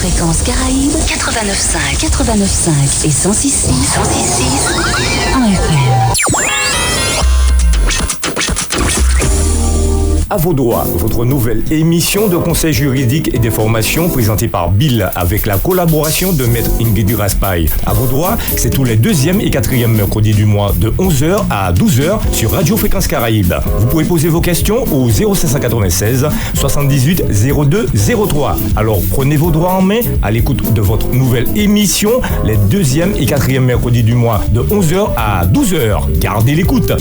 Fréquence Caraïbes 89.5 et 106.6 en FM. À vos droits, votre nouvelle émission de conseil juridique et d'information présentée par Bill avec la collaboration de Maître Ingrid Raspail. À vos droits, c'est tous les 2e et 4e mercredis du mois de 11h à 12h sur Radio Fréquence Caraïbes. Vous pouvez poser vos questions au 0596 78 02 03. Alors prenez vos droits en main à l'écoute de votre nouvelle émission les 2e et 4e mercredis du mois de 11h à 12h. Gardez l'écoute.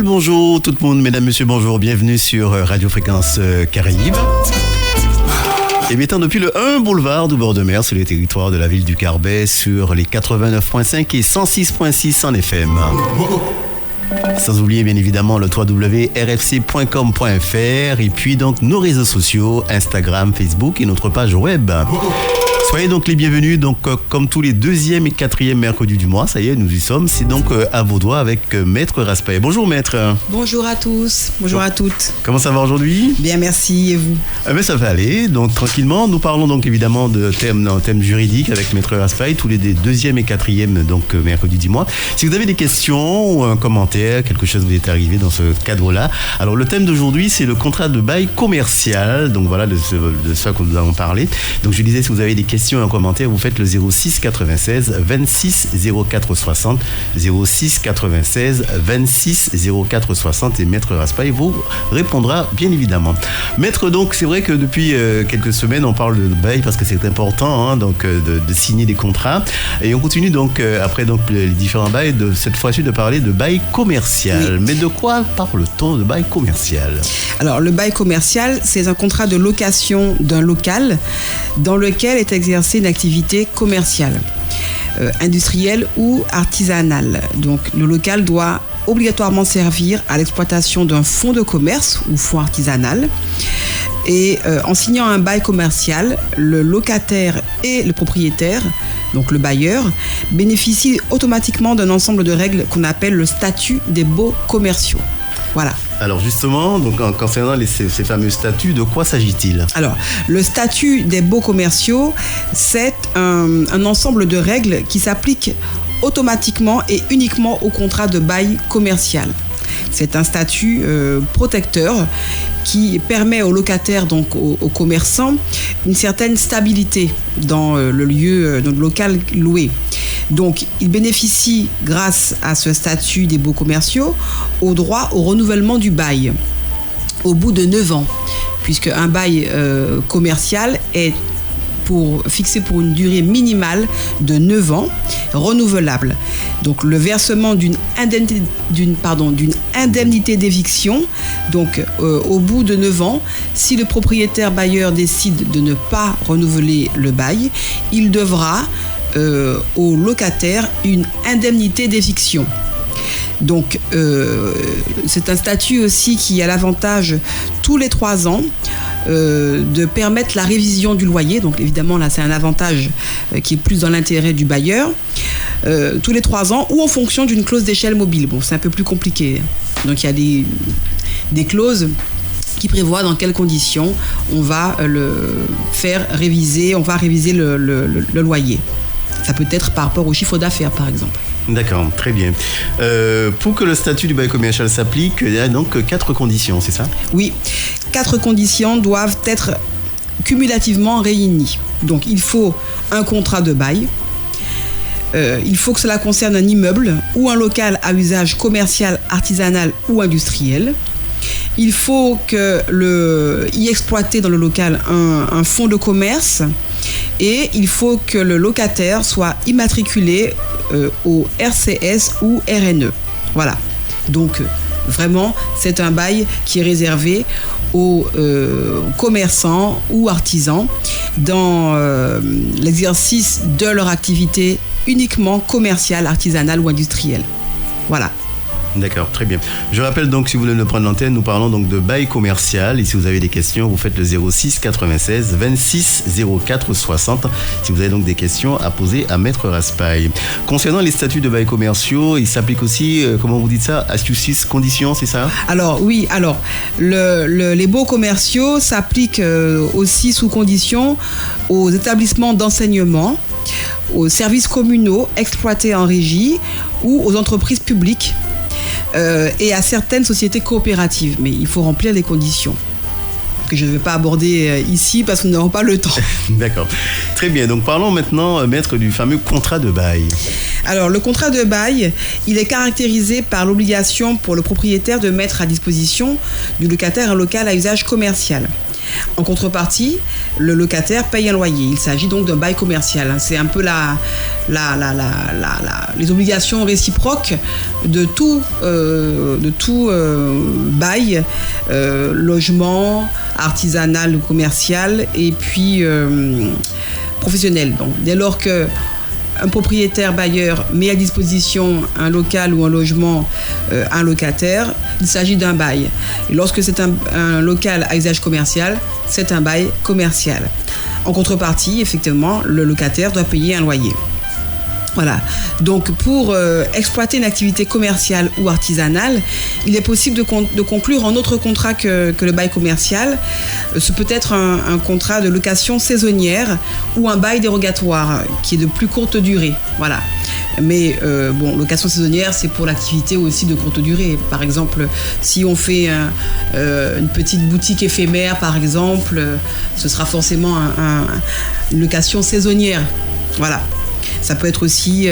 Bonjour tout le monde, mesdames, messieurs, bonjour, bienvenue sur Radio Fréquence Caraïbes. Et mettant depuis le 1 boulevard du bord de mer sur le territoire de la ville du Carbet sur les 89.5 et 106.6 en FM. Sans oublier bien évidemment le www.rfc.com.fr et puis donc nos réseaux sociaux, Instagram, Facebook et notre page web. Soyez donc les bienvenus, donc comme tous les 2e et 4e mercredis du mois, ça y est, nous y sommes, c'est donc à vos doigts avec Maître Raspail. Bonjour Maître. Bonjour à tous, bonjour à toutes. Comment ça va aujourd'hui ? Bien, merci, et vous ? Ça va aller, donc tranquillement. Nous parlons donc évidemment de thèmes juridiques avec Maître Raspail, tous les 2e et 4e donc mercredis du mois. Si vous avez des questions ou un commentaire, quelque chose vous est arrivé dans ce cadre-là, alors le thème d'aujourd'hui c'est le contrat de bail commercial, donc voilà de ça que nous allons parler. Donc je disais, si vous avez des questions et un commentaire, vous faites le 06 96 26 04 60, 06 96 26 04 60 et Maître Raspail vous répondra bien évidemment. Maître, donc c'est vrai que depuis quelques semaines on parle de bail parce que c'est important donc de signer des contrats et on continue donc après donc les différents bails cette fois-ci de parler de bail commercial. Oui. Mais de quoi parle-t-on de bail commercial ? Alors le bail commercial, c'est un contrat de location d'un local dans lequel est exercée une activité commerciale, industrielle ou artisanale. Donc le local doit obligatoirement servir à l'exploitation d'un fonds de commerce ou fonds artisanal. Et en signant un bail commercial, le locataire et le propriétaire, donc le bailleur, bénéficient automatiquement d'un ensemble de règles qu'on appelle le statut des baux commerciaux. Voilà. Alors justement, donc concernant ces fameux statuts, de quoi s'agit-il ? Alors, le statut des baux commerciaux, c'est un ensemble de règles qui s'appliquent automatiquement et uniquement au contrat de bail commercial. C'est un statut protecteur qui permet aux locataires, donc aux commerçants, une certaine stabilité dans le lieu, dans le local loué. Donc, ils bénéficient, grâce à ce statut des baux commerciaux, au droit au renouvellement du bail au bout de 9 ans, puisque un bail commercial est fixé pour une durée minimale de 9 ans, renouvelable. Donc le versement d'une indemnité d'éviction, donc au bout de 9 ans, si le propriétaire bailleur décide de ne pas renouveler le bail, il devra au locataire une indemnité d'éviction. Donc c'est un statut aussi qui a l'avantage tous les 3 ans de permettre la révision du loyer. Donc évidemment là c'est un avantage qui est plus dans l'intérêt du bailleur, tous les 3 ans ou en fonction d'une clause d'échelle mobile. Bon, c'est un peu plus compliqué, donc il y a des clauses qui prévoient dans quelles conditions on va le faire réviser, on va réviser le loyer. Ça peut être par rapport au chiffre d'affaires par exemple. D'accord, très bien. Pour que le statut du bail commercial s'applique, il y a donc 4 conditions, c'est ça ? Oui, 4 conditions doivent être cumulativement réunies. Donc il faut un contrat de bail, il faut que cela concerne un immeuble ou un local à usage commercial, artisanal ou industriel. Il faut y exploiter dans le local un fonds de commerce et il faut que le locataire soit immatriculé au RCS ou RNE. Voilà. Donc, vraiment, c'est un bail qui est réservé aux commerçants ou artisans dans l'exercice de leur activité uniquement commerciale, artisanale ou industrielle. Voilà. D'accord, très bien. Je rappelle donc, si vous voulez le prendre l'antenne, nous parlons donc de bail commercial. Et si vous avez des questions, vous faites le 06 96 26 04 60. Si vous avez donc des questions à poser à Maître Raspail. Concernant les statuts de bail commerciaux, il s'applique aussi, comment vous dites ça, astuces, conditions, c'est ça? Alors, oui, les baux commerciaux s'appliquent aussi sous conditions aux établissements d'enseignement, aux services communaux exploités en régie ou aux entreprises publiques. Et à certaines sociétés coopératives. Mais il faut remplir les conditions que je ne vais pas aborder ici parce que nous n'aurons pas le temps. D'accord. Très bien. Donc parlons maintenant, maître, du fameux contrat de bail. Alors le contrat de bail, il est caractérisé par l'obligation pour le propriétaire de mettre à disposition du locataire un local à usage commercial. En contrepartie, le locataire paye un loyer. Il s'agit donc d'un bail commercial. C'est un peu les obligations réciproques de tout bail, logement, artisanal ou commercial, et puis professionnel. Donc, dès lors que un propriétaire bailleur met à disposition un local ou un logement à un locataire, il s'agit d'un bail. Et lorsque c'est un local à usage commercial, c'est un bail commercial. En contrepartie, effectivement, le locataire doit payer un loyer. Voilà. Donc, pour exploiter une activité commerciale ou artisanale, il est possible de conclure un autre contrat que le bail commercial. Ce peut être un contrat de location saisonnière ou un bail dérogatoire qui est de plus courte durée. Voilà. Mais location saisonnière, c'est pour l'activité aussi de courte durée. Par exemple, si on fait une petite boutique éphémère, par exemple, ce sera forcément une location saisonnière. Voilà. Ça peut être aussi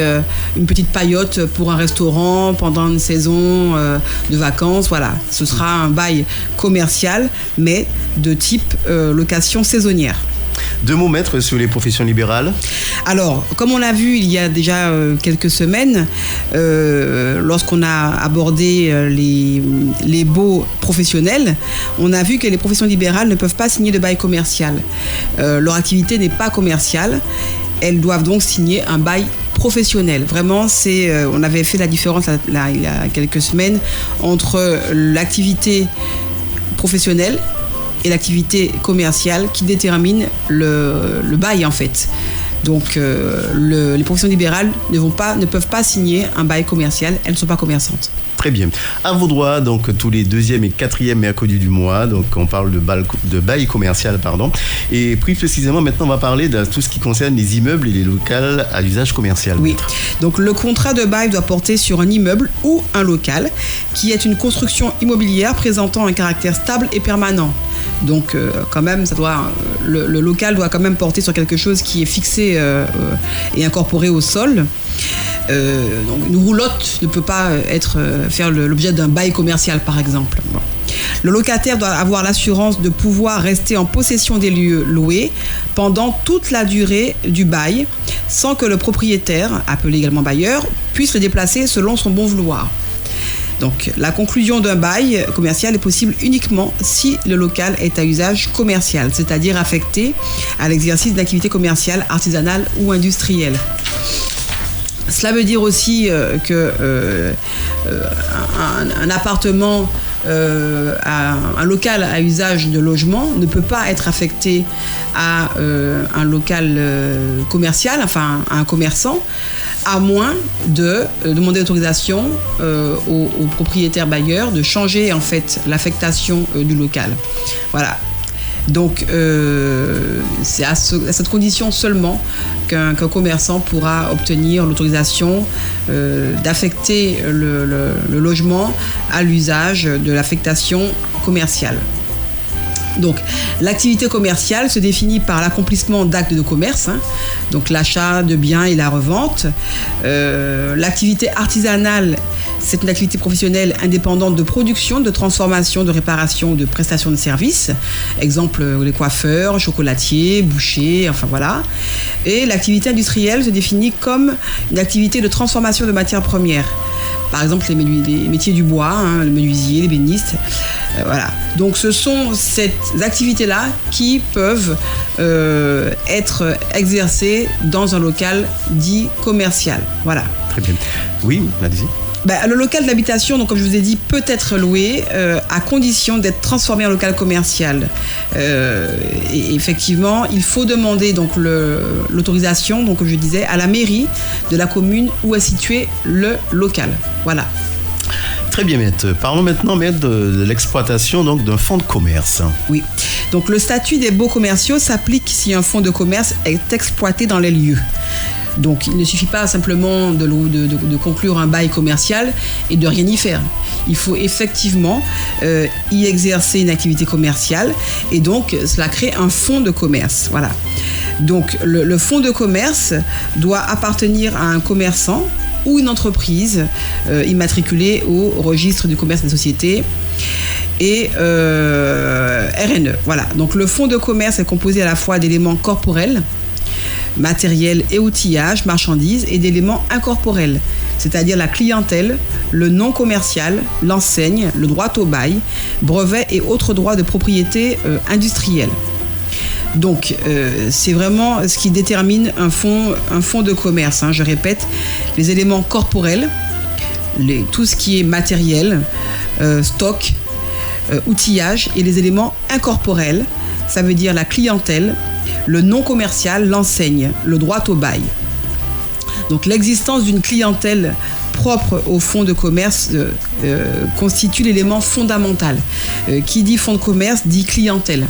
une petite paillote pour un restaurant pendant une saison de vacances. Voilà, ce sera un bail commercial, mais de type location saisonnière. 2 mots, maître, sur les professions libérales. Alors, comme on l'a vu il y a déjà quelques semaines, lorsqu'on a abordé les baux professionnels, on a vu que les professions libérales ne peuvent pas signer de bail commercial. Leur activité n'est pas commerciale. Elles doivent donc signer un bail professionnel. Vraiment, on avait fait la différence il y a quelques semaines entre l'activité professionnelle et l'activité commerciale qui détermine le bail en fait. Donc les professions libérales ne peuvent pas signer un bail commercial, elles ne sont pas commerçantes. Très bien. À vos droits, donc tous les 2e et 4e mercredis du mois, donc on parle de bail commercial, pardon. Et plus précisément, maintenant, on va parler de tout ce qui concerne les immeubles et les locaux à l'usage commercial. Oui. Donc le contrat de bail doit porter sur un immeuble ou un local qui est une construction immobilière présentant un caractère stable et permanent. Donc quand même, le local doit quand même porter sur quelque chose qui est fixé et incorporé au sol. Donc une roulotte ne peut pas faire l'objet d'un bail commercial, par exemple. Bon. Le locataire doit avoir l'assurance de pouvoir rester en possession des lieux loués pendant toute la durée du bail, sans que le propriétaire, appelé également bailleur, puisse le déplacer selon son bon vouloir. Donc, la conclusion d'un bail commercial est possible uniquement si le local est à usage commercial, c'est-à-dire affecté à l'exercice d'une activité commerciale, artisanale ou industrielle. Cela veut dire aussi qu'un appartement, un local à usage de logement ne peut pas être affecté à un local commercial, enfin à un commerçant, à moins de demander l'autorisation au propriétaire bailleur de changer en fait l'affectation du local. Voilà. Donc c'est à cette condition seulement qu'un commerçant pourra obtenir l'autorisation d'affecter le logement à l'usage de l'affectation commerciale. Donc, l'activité commerciale se définit par l'accomplissement d'actes de commerce, donc l'achat de biens et la revente. L'activité artisanale, c'est une activité professionnelle indépendante de production, de transformation, de réparation ou de prestation de services. Exemple, les coiffeurs, chocolatiers, bouchers, enfin voilà. Et l'activité industrielle se définit comme une activité de transformation de matières premières. Par exemple, les métiers du bois, le menuisier, l'ébéniste. Voilà. Donc, ce sont ces activités-là qui peuvent être exercées dans un local dit commercial. Voilà. Très bien. Oui, allez-y. Le local d'habitation, donc, comme je vous ai dit, peut être loué à condition d'être transformé en local commercial. Et effectivement, il faut demander donc, l'autorisation, donc, comme je disais, à la mairie de la commune où est situé le local. Voilà. Très bien, maître. Parlons maintenant, maître, de l'exploitation donc, d'un fonds de commerce. Oui. Donc, le statut des baux commerciaux s'applique si un fonds de commerce est exploité dans les lieux. Donc, il ne suffit pas simplement de conclure un bail commercial et de rien y faire. Il faut effectivement y exercer une activité commerciale et donc cela crée un fonds de commerce. Voilà. Donc, le fonds de commerce doit appartenir à un commerçant ou une entreprise immatriculée au registre du commerce des sociétés et RNE. Voilà. Donc, le fonds de commerce est composé à la fois d'éléments corporels, matériel et outillage, marchandises et d'éléments incorporels, c'est-à-dire la clientèle, le non commercial, l'enseigne, le droit au bail, brevets et autres droits de propriété industrielle. Donc, c'est vraiment ce qui détermine un fonds de commerce. Je répète, les éléments corporels, tout ce qui est matériel, stock, outillage et les éléments incorporels, ça veut dire la clientèle, le non commercial, l'enseigne, le droit au bail. Donc l'existence d'une clientèle propre au fonds de commerce constitue l'élément fondamental. Qui dit fonds de commerce dit clientèle.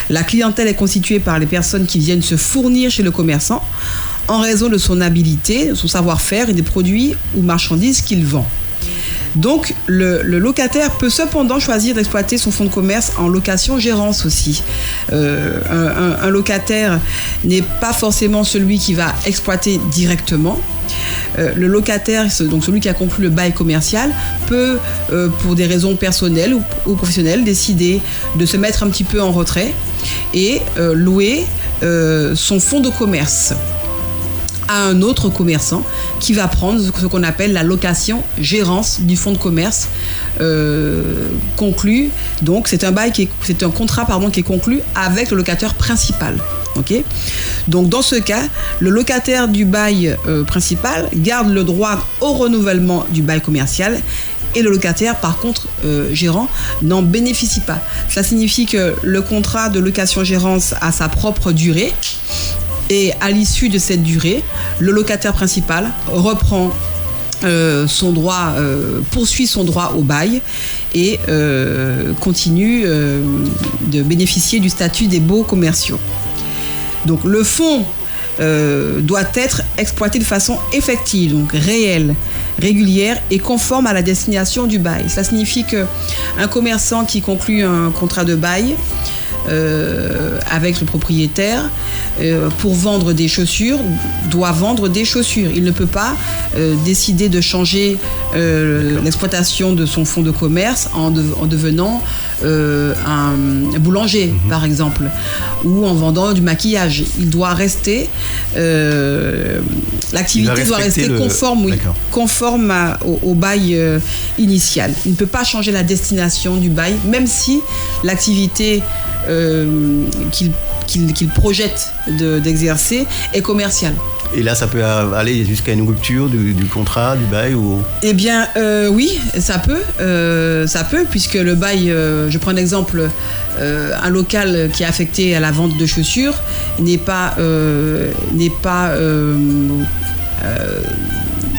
La clientèle est constituée par les personnes qui viennent se fournir chez le commerçant en raison de son habileté, de son savoir-faire et des produits ou marchandises qu'il vend. Donc, le locataire peut cependant choisir d'exploiter son fonds de commerce en location-gérance aussi. Un locataire n'est pas forcément celui qui va exploiter directement. Le locataire, donc celui qui a conclu le bail commercial, peut, pour des raisons personnelles ou professionnelles, décider de se mettre un petit peu en retrait et louer son fonds de commerce à un autre commerçant qui va prendre ce qu'on appelle la location-gérance du fonds de commerce conclu. Donc, c'est un contrat qui est conclu avec le locataire principal. Okay. Donc, dans ce cas, le locataire du bail principal garde le droit au renouvellement du bail commercial et le locataire, par contre, gérant, n'en bénéficie pas. Ça signifie que le contrat de location-gérance a sa propre durée. Et à l'issue de cette durée, le locataire principal reprend poursuit son droit au bail et continue de bénéficier du statut des baux commerciaux. Donc le fonds doit être exploité de façon effective, donc réelle, régulière et conforme à la destination du bail. Ça signifie qu'un commerçant qui conclut un contrat de bail avec le propriétaire pour vendre des chaussures doit vendre des chaussures. Il ne peut pas décider de changer l'exploitation de son fonds de commerce en devenant un boulanger, par exemple, ou en vendant du maquillage. Il doit rester l'activité doit rester conforme au bail initial. Il ne peut pas changer la destination du bail, même si l'activité qu'il projette d'exercer est commerciale. Et là, ça peut aller jusqu'à une rupture du contrat, du bail ou... Eh bien, oui, ça peut, puisque le bail, je prends un exemple, un local qui est affecté à la vente de chaussures n'est pas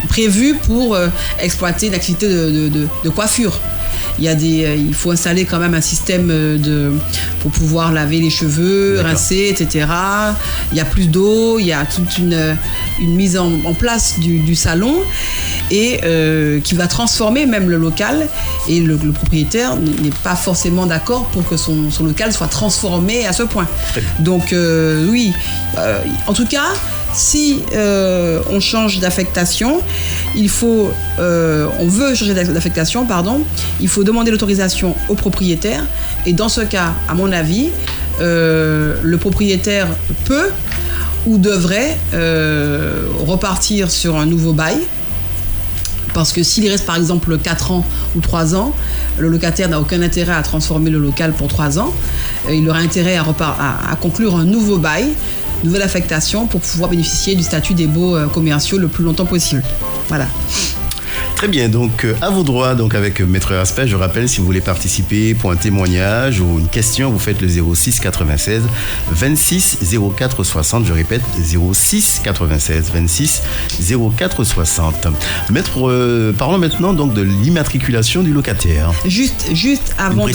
prévu pour exploiter une activité de coiffure. Il faut installer quand même un système pour pouvoir laver les cheveux, rincer, etc. Il y a plus d'eau, il y a toute une mise en place du salon. et qui va transformer même le local, et le propriétaire n'est pas forcément d'accord pour que son local soit transformé à ce point. Donc oui, en tout cas, si on change d'affectation, on veut changer d'affectation, il faut demander l'autorisation au propriétaire, et dans ce cas, à mon avis, le propriétaire peut ou devrait repartir sur un nouveau bail. Parce que s'il reste par exemple 4 ans ou 3 ans, le locataire n'a aucun intérêt à transformer le local pour 3 ans. Il aura intérêt à conclure un nouveau bail, nouvelle affectation, pour pouvoir bénéficier du statut des baux commerciaux le plus longtemps possible. Voilà. Très bien, donc à vos droits, donc avec Maître Raspail. Je rappelle, si vous voulez participer pour un témoignage ou une question, vous faites le 06 96 26 04 60. Je répète, 06 96 26 04 60. Maître, parlons maintenant donc de l'immatriculation du locataire. Juste avant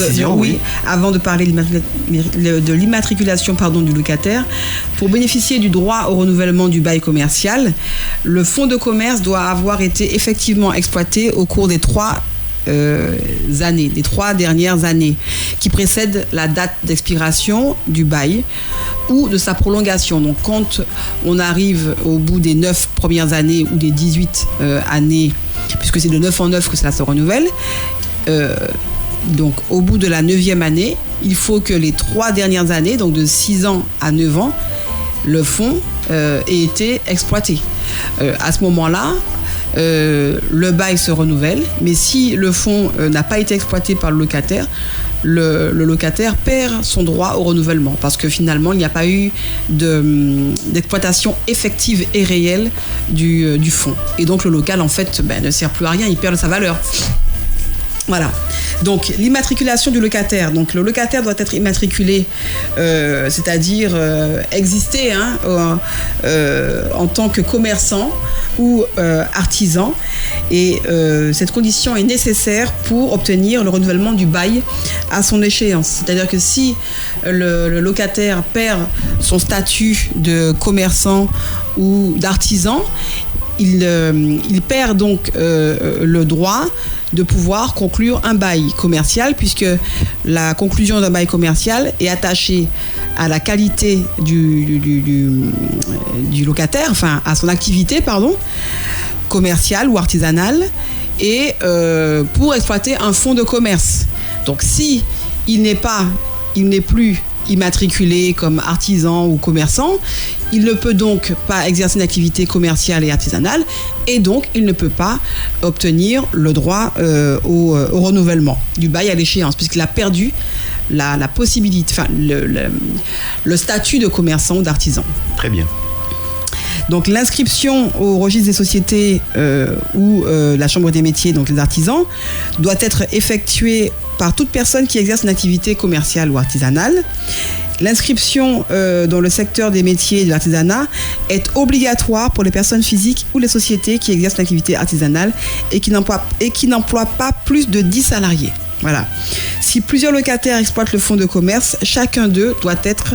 avant de parler de l'immatriculation du locataire, pour bénéficier du droit au renouvellement du bail commercial, le fonds de commerce doit avoir été effectivement exploité au cours des 3 dernières années qui précèdent la date d'expiration du bail ou de sa prolongation. Donc quand on arrive au bout des 9 premières années ou des 18 années, puisque c'est de 9 en 9 que cela se renouvelle, donc au bout de la 9e année, il faut que les 3 dernières années, donc de 6 ans à 9 ans, le fonds ait été exploité. À ce moment-là, le bail se renouvelle, mais si le fonds n'a pas été exploité par le locataire, le locataire perd son droit au renouvellement, parce que finalement il n'y a pas eu d'exploitation effective et réelle du fonds, et donc le local en fait ne sert plus à rien, il perd de sa valeur. Voilà. Donc l'immatriculation du locataire. Donc le locataire doit être immatriculé, c'est-à-dire exister en tant que commerçant ou artisan. Et cette condition est nécessaire pour obtenir le renouvellement du bail à son échéance. C'est-à-dire que si le locataire perd son statut de commerçant ou d'artisan, il perd donc le droit de pouvoir conclure un bail commercial, puisque la conclusion d'un bail commercial est attachée à la qualité du locataire, enfin à son activité, commerciale ou artisanale, et pour exploiter un fonds de commerce. Donc si il n'est plus immatriculé comme artisan ou commerçant, il ne peut donc pas exercer une activité commerciale et artisanale, et donc il ne peut pas obtenir le droit au renouvellement du bail à l'échéance, puisqu'il a perdu la possibilité, le statut de commerçant ou d'artisan. Très bien. Donc l'inscription au registre des sociétés ou la chambre des métiers, donc les artisans, doit être effectuée par toute personne qui exerce une activité commerciale ou artisanale. L'inscription dans le secteur des métiers et de l'artisanat est obligatoire pour les personnes physiques ou les sociétés qui exercent une activité artisanale et qui n'emploient pas plus de 10 salariés. Voilà. Si plusieurs locataires exploitent le fonds de commerce, chacun d'eux doit être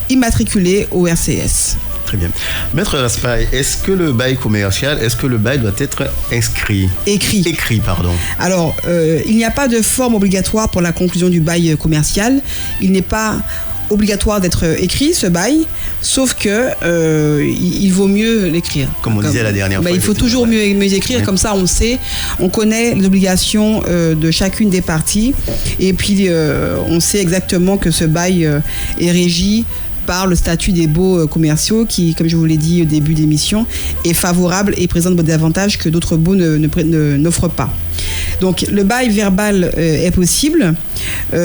immatriculé au RCS. Très bien. Maître Raspail, est-ce que le bail doit être inscrit ? Écrit, pardon. Alors, il n'y a pas de forme obligatoire pour la conclusion du bail commercial. Il n'est pas obligatoire d'être écrit, ce bail, sauf que il vaut mieux l'écrire. Comme on disait la dernière fois. Il faut toujours mieux écrire, oui. Comme ça on connaît les obligations de chacune des parties, et puis on sait exactement que ce bail est régi par le statut des baux commerciaux qui, comme je vous l'ai dit au début d'émission, est favorable et présente des avantages que d'autres baux n'offrent pas. Donc le bail verbal est possible, tout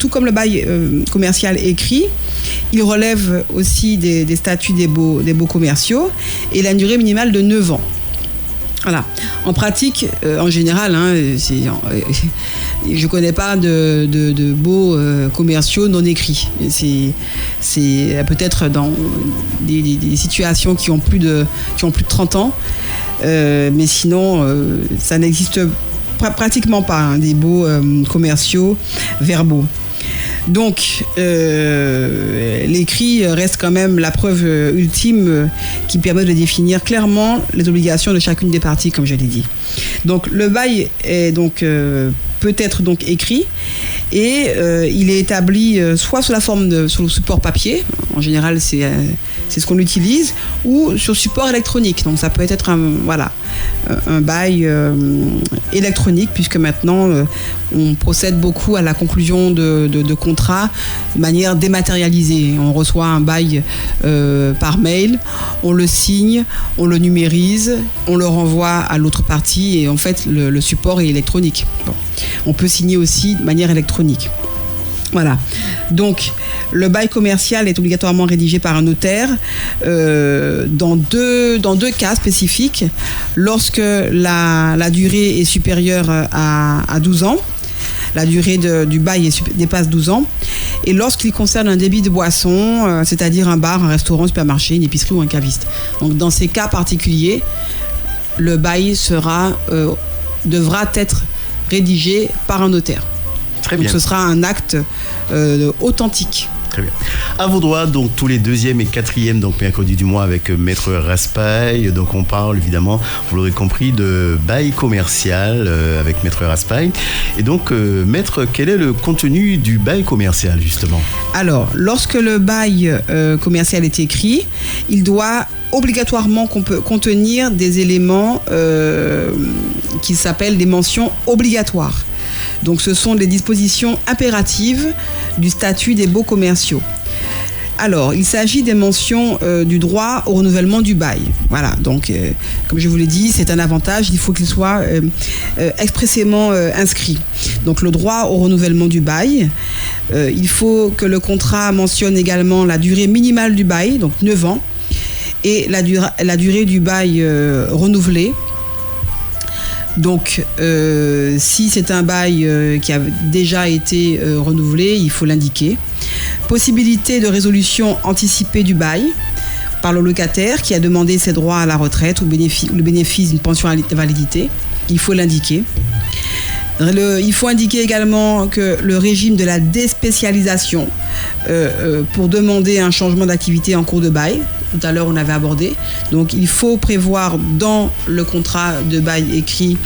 comme le bail commercial écrit. Il relève aussi des statuts des baux commerciaux, et la durée minimale de 9 ans. Voilà. En pratique, en général, je ne connais pas de baux commerciaux non écrits. C'est peut-être dans des situations qui ont plus de 30 ans, mais sinon, ça n'existe pratiquement pas, des baux commerciaux verbaux. Donc, l'écrit reste quand même la preuve ultime qui permet de définir clairement les obligations de chacune des parties, comme je l'ai dit. Donc, le bail est donc, peut être donc écrit et il est établi soit sous la forme sur le support papier, en général c'est ce qu'on utilise, ou sur support électronique. Donc, ça peut être un bail électronique, puisque maintenant on procède beaucoup à la conclusion de contrats de manière dématérialisée. On reçoit un bail par mail, on le signe, on le numérise, on le renvoie à l'autre partie et en fait le support est électronique. Bon. On peut signer aussi de manière électronique. Voilà. Donc, le bail commercial est obligatoirement rédigé par un notaire dans deux cas spécifiques. Lorsque la durée est supérieure à 12 ans, la durée du bail dépasse 12 ans, et lorsqu'il concerne un débit de boisson, c'est-à-dire un bar, un restaurant, un supermarché, une épicerie ou un caviste. Donc, dans ces cas particuliers, le bail devra être rédigé par un notaire. Très donc bien. Ce sera un acte authentique. Très bien. À vos droits, donc tous les 2e et 4e donc mercredi du mois avec Maître Raspail. Donc on parle évidemment, vous l'aurez compris, de bail commercial avec Maître Raspail. Et donc Maître, quel est le contenu du bail commercial justement ? Alors, lorsque le bail commercial est écrit, il doit obligatoirement contenir des éléments qui s'appellent des mentions obligatoires. Donc, ce sont les dispositions impératives du statut des baux commerciaux. Alors, il s'agit des mentions du droit au renouvellement du bail. Voilà, donc, comme je vous l'ai dit, c'est un avantage, il faut qu'il soit expressément inscrit. Donc, le droit au renouvellement du bail, il faut que le contrat mentionne également la durée minimale du bail, donc 9 ans, et la durée du bail renouvelé. Donc, si c'est un bail qui a déjà été renouvelé, il faut l'indiquer. Possibilité de résolution anticipée du bail par le locataire qui a demandé ses droits à la retraite ou le bénéfice d'une pension invalidité, il faut l'indiquer. Il faut indiquer également que le régime de la déspécialisation pour demander un changement d'activité en cours de bail, tout à l'heure on avait abordé, donc il faut prévoir dans le contrat de bail écrit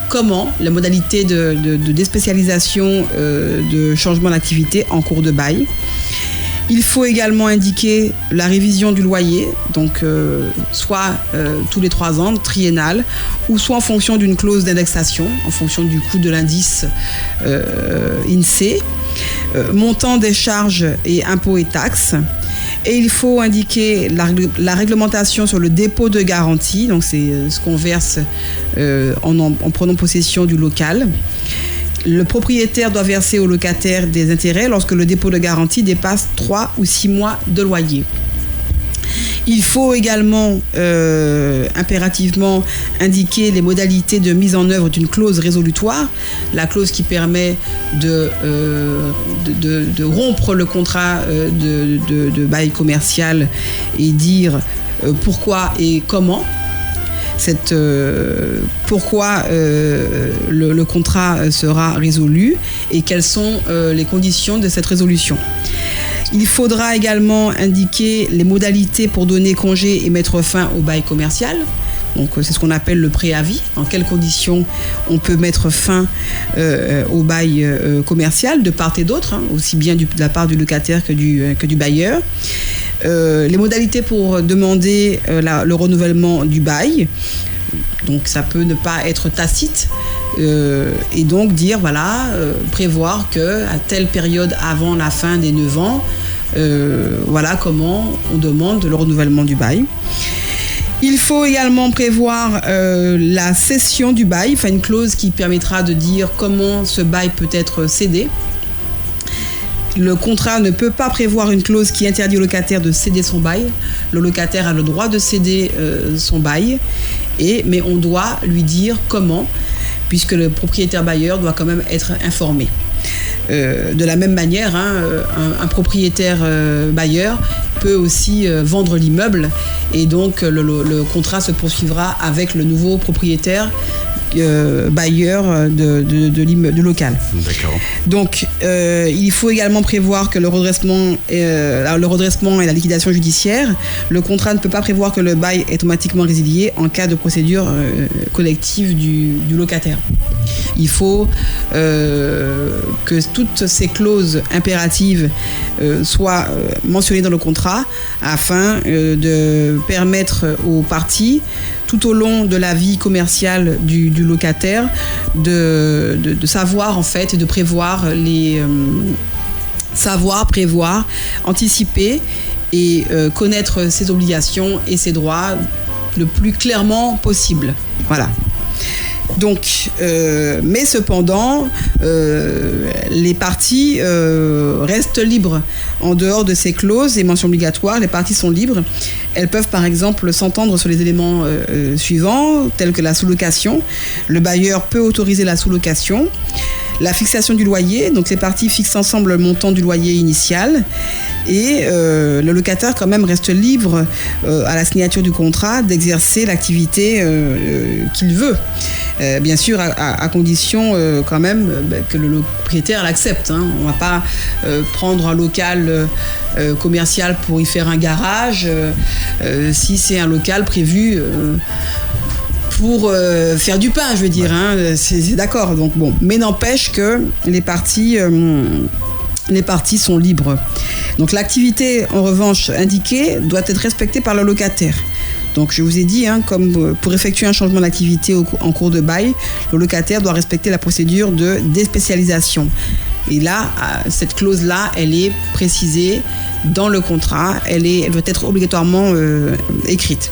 comment la modalité de déspécialisation de changement d'activité en cours de bail. Il faut également indiquer la révision du loyer, donc soit tous les 3 ans, triennale, ou soit en fonction d'une clause d'indexation, en fonction du coût de l'indice INSEE, montant des charges et impôts et taxes. Et il faut indiquer la réglementation sur le dépôt de garantie, donc c'est ce qu'on verse en prenant possession du local. Le propriétaire doit verser au locataire des intérêts lorsque le dépôt de garantie dépasse 3 ou 6 mois de loyer. Il faut également impérativement indiquer les modalités de mise en œuvre d'une clause résolutoire, la clause qui permet de rompre le contrat de bail commercial et dire pourquoi et comment. Pourquoi le contrat sera résolu et quelles sont les conditions de cette résolution. Il faudra également indiquer les modalités pour donner congé et mettre fin au bail commercial. Donc, c'est ce qu'on appelle le préavis. En quelles conditions on peut mettre fin au bail commercial de part et d'autre, hein, aussi bien de la part du locataire que du bailleur. Les modalités pour demander le renouvellement du bail. Donc, ça peut ne pas être tacite. Et donc dire, prévoir qu'à telle période avant la fin des 9 ans, voilà comment on demande le renouvellement du bail. Il faut également prévoir la cession du bail, enfin une clause qui permettra de dire comment ce bail peut être cédé. Le contrat ne peut pas prévoir une clause qui interdit au locataire de céder son bail. Le locataire a le droit de céder son bail, mais on doit lui dire comment, puisque le propriétaire bailleur doit quand même être informé. De la même manière, un propriétaire bailleur peut aussi vendre l'immeuble et donc le contrat se poursuivra avec le nouveau propriétaire bailleur de local. D'accord. Donc, il faut également prévoir que le redressement et la liquidation judiciaire, le contrat ne peut pas prévoir que le bail est automatiquement résilié en cas de procédure collective du locataire. Il faut que toutes ces clauses impératives soient mentionnées dans le contrat afin de permettre aux parties, tout au long de la vie commerciale du locataire, de savoir en fait et de prévoir prévoir, anticiper et connaître ses obligations et ses droits le plus clairement possible. Voilà. Donc, mais cependant, les parties restent libres. En dehors de ces clauses et mentions obligatoires, les parties sont libres. Elles peuvent par exemple s'entendre sur les éléments suivants, tels que la sous-location. Le bailleur peut autoriser la sous-location. La fixation du loyer, donc les parties fixent ensemble le montant du loyer initial. Et le locataire quand même reste libre à la signature du contrat d'exercer l'activité qu'il veut. Bien sûr, à condition quand même que le propriétaire l'accepte. Hein. On ne va pas prendre un local commercial pour y faire un garage si c'est un local prévu pour faire du pain, je veux dire. Hein. C'est d'accord. Donc, bon. Mais n'empêche que les parties sont libres. Donc l'activité, en revanche, indiquée doit être respectée par le locataire. Donc je vous ai dit, hein, comme pour effectuer un changement d'activité en cours de bail, le locataire doit respecter la procédure de déspécialisation. Et là, cette clause-là, elle est précisée dans le contrat, elle doit être obligatoirement écrite.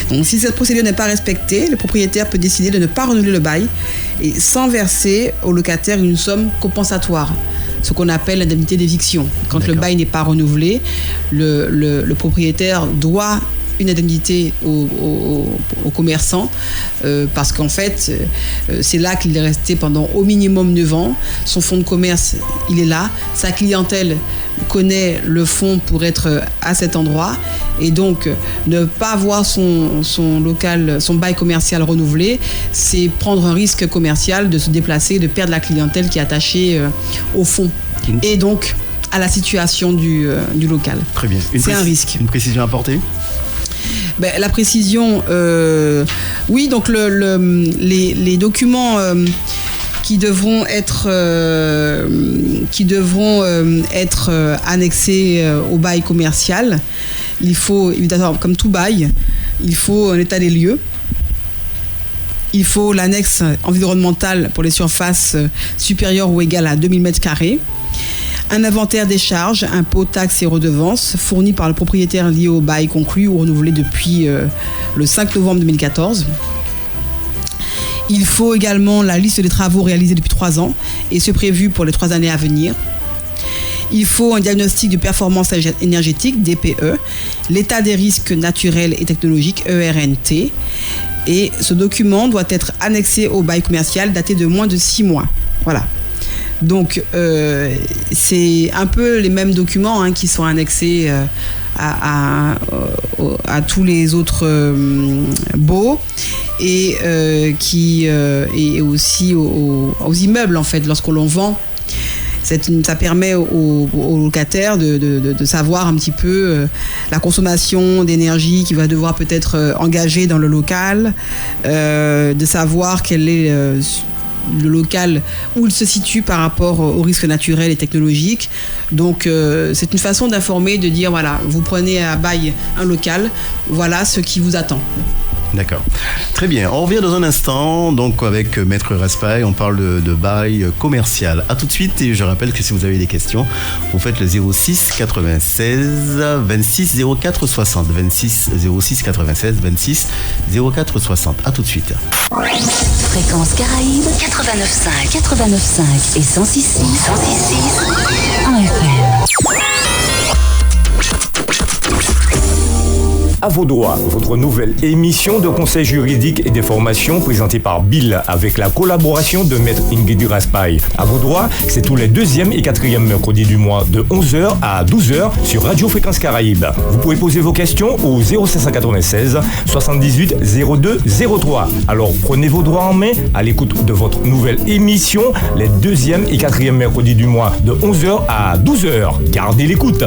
Donc si cette procédure n'est pas respectée, le propriétaire peut décider de ne pas renouveler le bail et sans verser au locataire une somme compensatoire, ce qu'on appelle l'indemnité d'éviction. Quand le bail n'est pas renouvelé, le propriétaire doit une indemnité aux commerçants parce qu'en fait, c'est là qu'il est resté pendant au minimum 9 ans. Son fonds de commerce, il est là. Sa clientèle connaît le fonds pour être à cet endroit. Et donc, ne pas avoir son bail commercial renouvelé, c'est prendre un risque commercial de se déplacer, de perdre la clientèle qui est attachée au fonds. Et donc, à la situation du local. Très bien. C'est un risque. Une précision à apporter ? La précision, oui, donc les documents qui devront être annexés au bail commercial, il faut évidemment, comme tout bail, il faut un état des lieux. Il faut l'annexe environnementale pour les surfaces supérieures ou égales à 2000 m². Un inventaire des charges, impôts, taxes et redevances fournis par le propriétaire lié au bail conclu ou renouvelé depuis le 5 novembre 2014. Il faut également la liste des travaux réalisés depuis 3 ans et ceux prévus pour les 3 années à venir. Il faut un diagnostic de performance énergétique, DPE, l'état des risques naturels et technologiques, ERNT. Et ce document doit être annexé au bail commercial daté de moins de 6 mois. Voilà. Donc, c'est un peu les mêmes documents qui sont annexés à tous les autres baux et aussi aux immeubles, en fait, lorsqu'on l'on vend. Ça permet aux locataires de savoir un petit peu la consommation d'énergie qu'il va devoir peut-être engager dans le local, de savoir quel est le local où il se situe par rapport aux risques naturels et technologiques. Donc c'est une façon d'informer, de dire voilà, vous prenez à bail un local, voilà ce qui vous attend. D'accord. Très bien. On revient dans un instant, donc avec Maître Raspail, on parle de bail commercial. À tout de suite, et je rappelle que si vous avez des questions, vous faites le 06 96 26 04 60. 26 06 96 26 04 60. À tout de suite. Fréquence Caraïbes 89.5, 89.5 et 106.6 en FM. À vos droits, votre nouvelle émission de conseil juridique et d'information présentée par Bill avec la collaboration de Maître Ingrid Raspail. À vos droits, c'est tous les 2e et 4e mercredis du mois de 11h à 12h sur Radio Fréquence Caraïbe. Vous pouvez poser vos questions au 0596 78 02 03. Alors prenez vos droits en main à l'écoute de votre nouvelle émission les 2e et 4e mercredis du mois de 11h à 12h. Gardez l'écoute.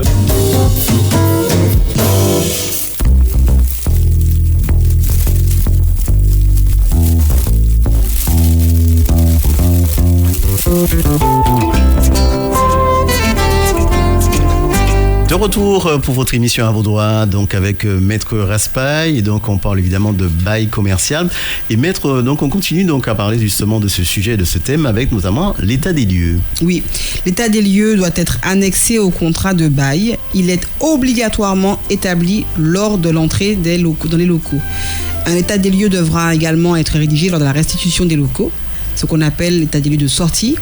De retour pour votre émission à vos droits, donc avec Maître Raspail, et donc on parle évidemment de bail commercial. Et Maître, donc on continue donc à parler justement de ce sujet, de ce thème, avec notamment l'état des lieux. Oui, l'état des lieux doit être annexé au contrat de bail. Il est obligatoirement établi lors de l'entrée dans les locaux. Un état des lieux devra également être rédigé lors de la restitution des locaux, ce qu'on appelle l'état des lieux de sortie,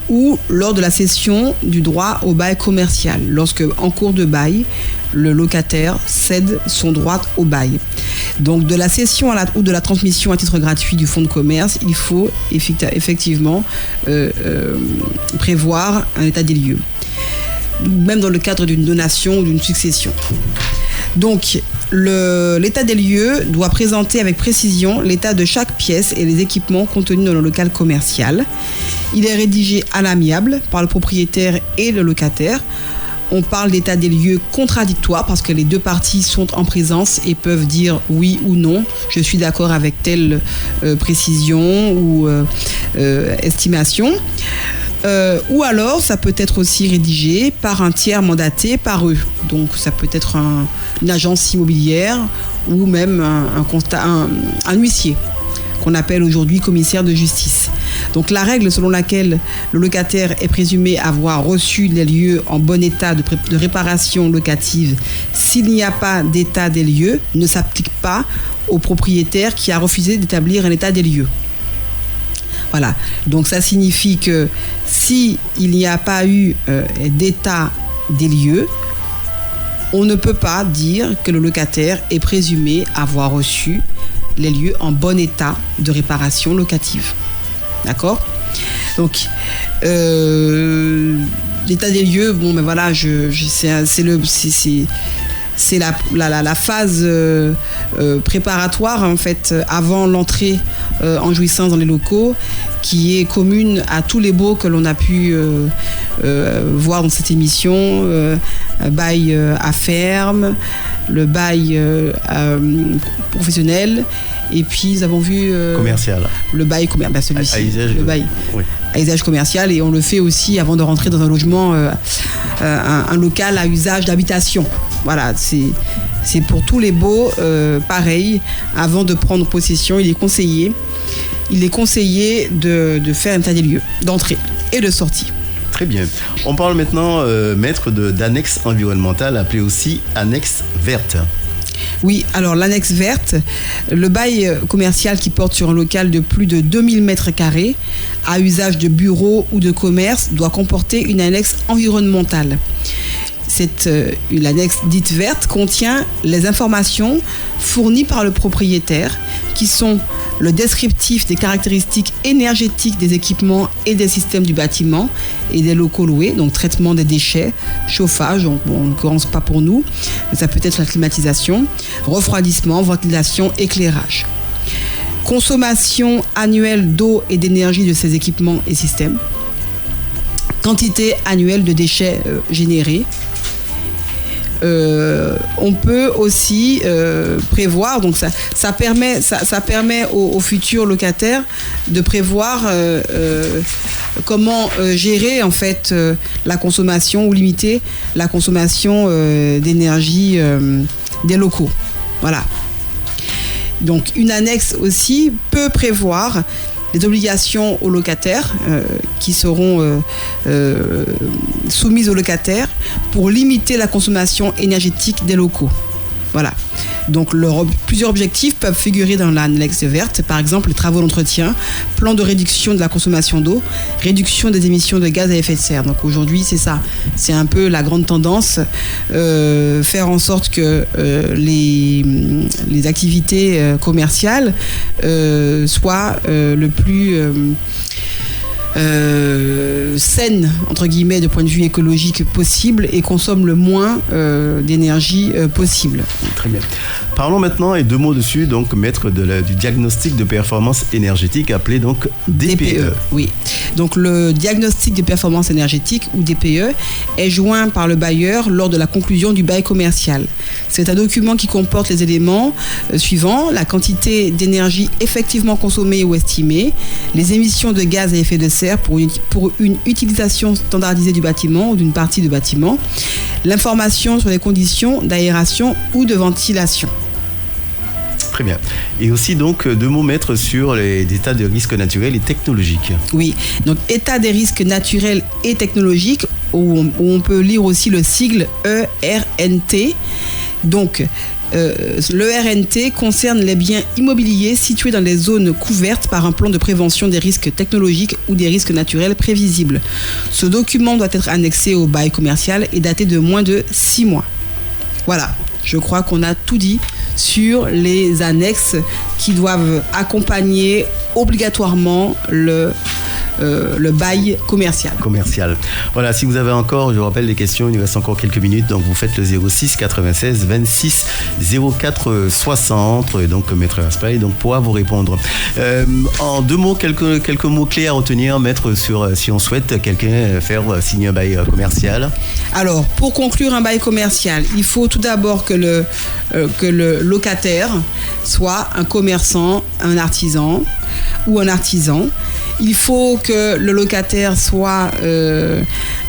ou lors de la cession du droit au bail commercial, lorsque en cours de bail, le locataire cède son droit au bail. Donc de la cession ou de la transmission à titre gratuit du fonds de commerce, il faut effectivement prévoir un état des lieux, même dans le cadre d'une donation ou d'une succession. Donc, l'état des lieux doit présenter avec précision l'état de chaque pièce et les équipements contenus dans le local commercial. Il est rédigé à l'amiable par le propriétaire et le locataire. On parle d'état des lieux contradictoire parce que les deux parties sont en présence et peuvent dire oui ou non. Je suis d'accord avec telle précision ou estimation. Ou alors, ça peut être aussi rédigé par un tiers mandaté par eux. Donc, ça peut être une agence immobilière ou même un huissier, qu'on appelle aujourd'hui commissaire de justice. Donc, la règle selon laquelle le locataire est présumé avoir reçu les lieux en bon état de réparation locative s'il n'y a pas d'état des lieux ne s'applique pas au propriétaire qui a refusé d'établir un état des lieux. Voilà, donc ça signifie que s'il n'y a pas eu d'état des lieux, on ne peut pas dire que le locataire est présumé avoir reçu les lieux en bon état de réparation locative. D'accord ? Donc, l'état des lieux, bon, ben voilà, c'est la phase préparatoire en fait avant l'entrée en jouissance dans les locaux, qui est commune à tous les baux que l'on a pu voir dans cette émission, bail à ferme, le bail professionnel, et puis nous avons vu commercial. Le bail commercial, celui-ci, le bail à usage commercial, et on le fait aussi avant de rentrer dans un logement, un local à usage d'habitation. Voilà, c'est pour tous les baux pareil. Avant de prendre possession, il est conseillé de faire un état des lieux d'entrée et de sortie. Très bien. On parle maintenant, maître, d'annexe environnementale, appelée aussi annexe verte. Oui, alors l'annexe verte, le bail commercial qui porte sur un local de plus de 2000 m² à usage de bureau ou de commerce doit comporter une annexe environnementale. L'annexe dite verte contient les informations fournies par le propriétaire, qui sont le descriptif des caractéristiques énergétiques des équipements et des systèmes du bâtiment et des locaux loués, donc traitement des déchets, chauffage, donc en l'occurrence pas pour nous, mais ça peut être la climatisation, refroidissement, ventilation, éclairage. Consommation annuelle d'eau et d'énergie de ces équipements et systèmes. Quantité annuelle de déchets générés. On peut aussi prévoir, donc ça permet aux futurs locataires de prévoir comment gérer en fait la consommation ou limiter la consommation d'énergie des locaux. Voilà. Donc une annexe aussi peut prévoir des obligations aux locataires qui seront soumises aux locataires pour limiter la consommation énergétique des locaux. Voilà. Donc plusieurs objectifs peuvent figurer dans l'annexe verte, par exemple les travaux d'entretien, plan de réduction de la consommation d'eau, réduction des émissions de gaz à effet de serre. Donc aujourd'hui c'est ça, c'est un peu la grande tendance, faire en sorte que les activités commerciales soient le plus saine entre guillemets de point de vue écologique possible et consomme le moins d'énergie possible. Très bien. Parlons maintenant, et 2 mots dessus, donc maître du diagnostic de performance énergétique appelé donc DPE. Oui, donc le diagnostic de performance énergétique ou DPE est joint par le bailleur lors de la conclusion du bail commercial. C'est un document qui comporte les éléments suivants: la quantité d'énergie effectivement consommée ou estimée, les émissions de gaz à effet de serre pour une utilisation standardisée du bâtiment ou d'une partie du bâtiment, l'information sur les conditions d'aération ou de ventilation. Très bien. Et aussi donc 2 mots maîtres sur les états de risques naturels et technologiques. Oui, donc état des risques naturels et technologiques, où on peut lire aussi le sigle ERNT. Donc le RNT concerne les biens immobiliers situés dans les zones couvertes par un plan de prévention des risques technologiques ou des risques naturels prévisibles. Ce document doit être annexé au bail commercial et daté de moins de 6 mois. Voilà, je crois qu'on a tout dit sur les annexes qui doivent accompagner obligatoirement le bail commercial. Voilà, si vous avez encore, je vous rappelle les questions, il nous reste encore quelques minutes, donc vous faites le 06 96 26 04 60, et donc maître Raspail donc pourra vous répondre. En 2 mots, quelques mots clés à retenir, maître, sur si on souhaite quelqu'un faire signer un bail commercial. Alors, pour conclure un bail commercial, il faut tout d'abord que le locataire soit un commerçant, un artisan ou un artisan. Il faut que le locataire soit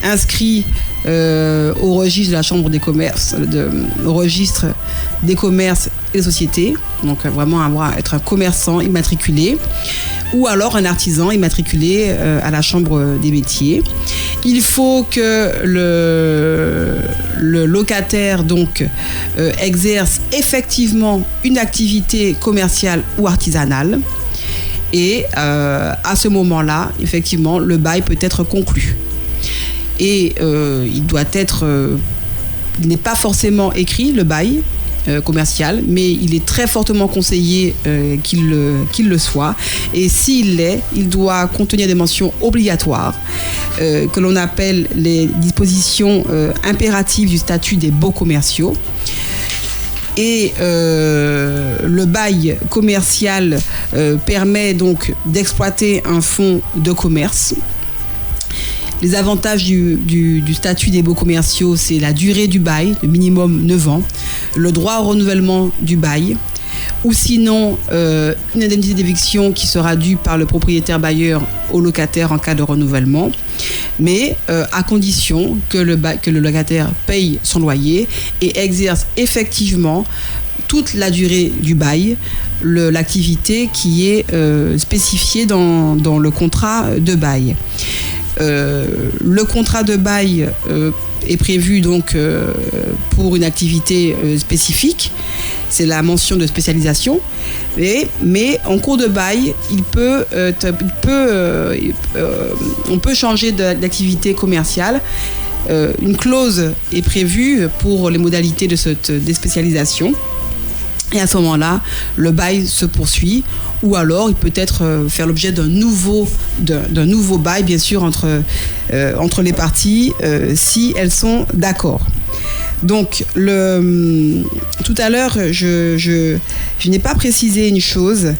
inscrit au registre de la Chambre des commerces, au registre des commerces et des sociétés. Donc vraiment être un commerçant immatriculé ou alors un artisan immatriculé à la Chambre des métiers. Il faut que le locataire donc exerce effectivement une activité commerciale ou artisanale. Et à ce moment-là, effectivement, le bail peut être conclu. Et il n'est pas forcément écrit, le bail commercial, mais il est très fortement conseillé qu'il le soit. Et s'il l'est, il doit contenir des mentions obligatoires que l'on appelle les dispositions impératives du statut des baux commerciaux. Et le bail commercial permet donc d'exploiter un fonds de commerce. Les avantages du statut des baux commerciaux, c'est la durée du bail, le minimum 9 ans, le droit au renouvellement du bail, ou sinon une indemnité d'éviction qui sera due par le propriétaire bailleur au locataire en cas de renouvellement, mais à condition que le locataire paye son loyer et exerce effectivement toute la durée du bail, l'activité qui est spécifiée dans le contrat de bail. Le contrat de bail est prévu donc pour une activité spécifique, c'est la mention de spécialisation, mais en cours de bail, on peut changer d'activité commerciale. Une clause est prévue pour les modalités de cette déspécialisation. Et à ce moment-là, le bail se poursuit, ou alors il peut être faire l'objet d'un nouveau bail, bien sûr, entre les parties, si elles sont d'accord. Donc, tout à l'heure, je n'ai pas précisé une chose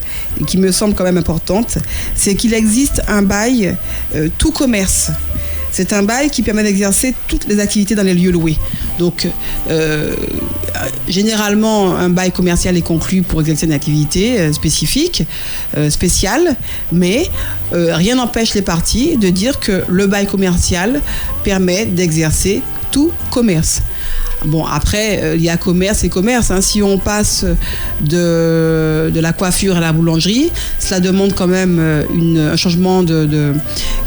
qui me semble quand même importante, c'est qu'il existe un bail tout commerce. C'est un bail qui permet d'exercer toutes les activités dans les lieux loués. Donc, généralement, un bail commercial est conclu pour exercer une activité spécifique, spéciale, mais rien n'empêche les parties de dire que le bail commercial permet d'exercer tout commerce. Bon, après, il y a commerce et commerce. Si on passe de la coiffure à la boulangerie, cela demande quand même un changement de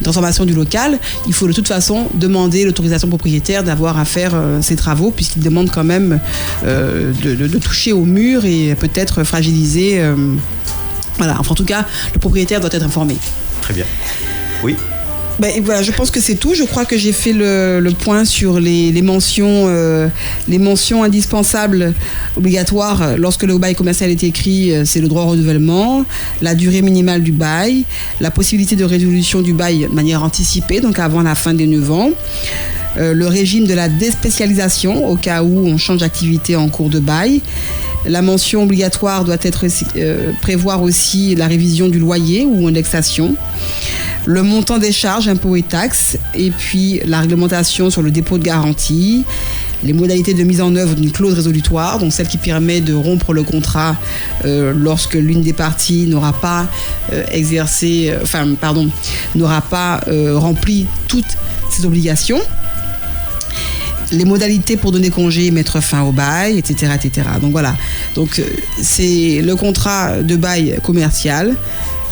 transformation du local. Il faut de toute façon demander l'autorisation propriétaire d'avoir à faire ces travaux, puisqu'il demande quand même de toucher au mur et peut-être fragiliser. Voilà. Enfin, en tout cas, le propriétaire doit être informé. Très bien. Oui. Voilà, je pense que c'est tout. Je crois que j'ai fait le point sur les mentions indispensables, obligatoires lorsque le bail commercial est écrit. C'est le droit au renouvellement, la durée minimale du bail, la possibilité de résolution du bail de manière anticipée, donc avant la fin des 9 ans. Le régime de la déspécialisation au cas où on change d'activité en cours de bail. La mention obligatoire doit prévoir aussi la révision du loyer ou indexation. Le montant des charges, impôts et taxes, et puis la réglementation sur le dépôt de garantie, les modalités de mise en œuvre d'une clause résolutoire, donc celle qui permet de rompre le contrat lorsque l'une des parties n'aura pas rempli toutes ses obligations. Les modalités pour donner congé et mettre fin au bail, etc., etc. Donc voilà. Donc c'est le contrat de bail commercial.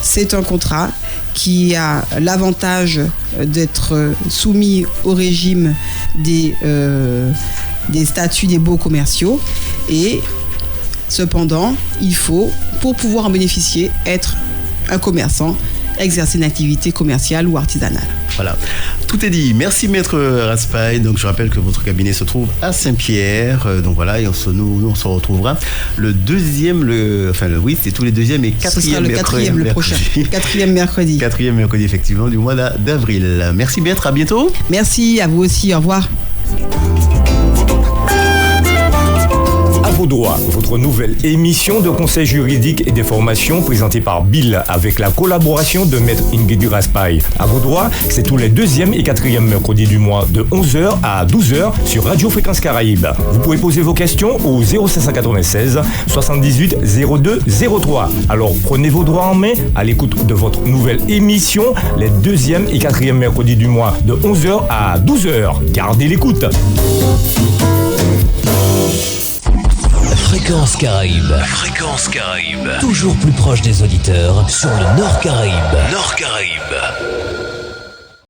C'est un contrat qui a l'avantage d'être soumis au régime des statuts des baux commerciaux. Et cependant, il faut, pour pouvoir en bénéficier, être un commerçant, exercer une activité commerciale ou artisanale. Voilà, tout est dit. Merci Maître Raspail. Donc je rappelle que votre cabinet se trouve à Saint-Pierre. Donc voilà, et nous on se retrouvera c'est tous les deuxièmes et quatrièmes mercredis. Le prochain. Quatrième mercredi. Quatrième mercredi, effectivement, du mois d'avril. Merci Maître, à bientôt. Merci, à vous aussi, au revoir. À vos droits, votre nouvelle émission de conseil juridique et d'information présentée par Bill avec la collaboration de Maître Ingrid Raspail. À vos droits, c'est tous les deuxième et quatrième mercredis du mois de 11h à 12h sur Radio Fréquence Caraïbe. Vous pouvez poser vos questions au 0596 78 02 03. Alors prenez vos droits en main à l'écoute de votre nouvelle émission les deuxième et quatrième mercredis du mois de 11h à 12h. Gardez l'écoute. Fréquence Caraïbe. Fréquence Caraïbe. Toujours plus proche des auditeurs sur le Nord Caraïbe. Nord Caraïbe.